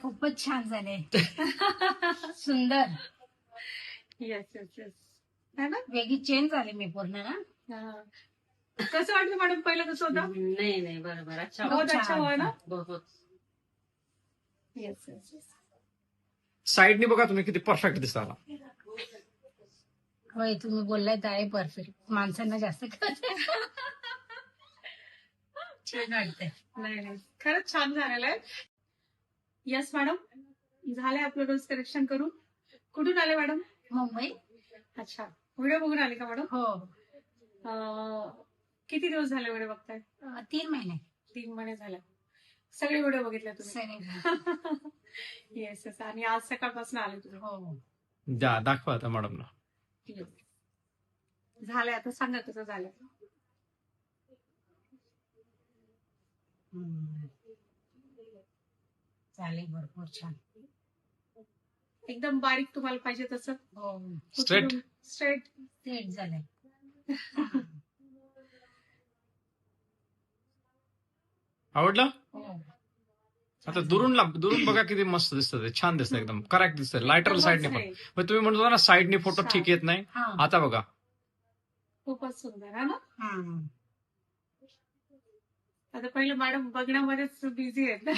खूपच छान झाले. सुंदर. येस येस येस है ना. वेगळी चेंज झाली मी पूर्ण ना. हा. कसं वाटलं मॅडम पहिलं कसं होतं. नहीं नहीं बराबर अच्छा बहुत बहुत अच्छा हुआ ना. बहुत येस येस येस. साईडनी बघा तुम्ही किती परफेक्ट दिसताना. होय तुम्ही बोललाय तर आहे परफेक्ट. माणसांना जास्त छान वाटतंय. नाही नाही खरंच छान झालेलं आहे. येस मॅडम झालंय आपलं रोज करेक्शन करून. कुठून आले मॅडम. मुंबई. अच्छा व्हिडिओ बघून आले का मॅडम. हो. किती दिवस झाले व्हिडिओ बघताय. 3 महिने. 3 महिने झाले. सगळे व्हिडिओ बघितले तुम्ही. सगळे. Yes yes. आणि आज सकाळपासून आले तुम्ही. हो. द्या दाखवा आता मॅडमला. झालंय आता सांगा कसं झालंय. चालेल भरपूर छान. एकदम बारीक तुम्हाला पाहिजे तसं. हो. Straight? स्ट्रेट. सेट झालंय. आवडलं. हो. आता दुरून बघा किती मस्त दिसतं ते. छान दिसतं एकदम करेक्ट दिसतंय. लायटर साईडने पण. मग तुम्ही म्हणतो ना साईडने फोटो ठीक येत नाही. हा. आता बघा खूपच सुंदर आहे ना. हम्म. आता पहिलं मॅडम बघण्यामध्येच बिझी आहेत.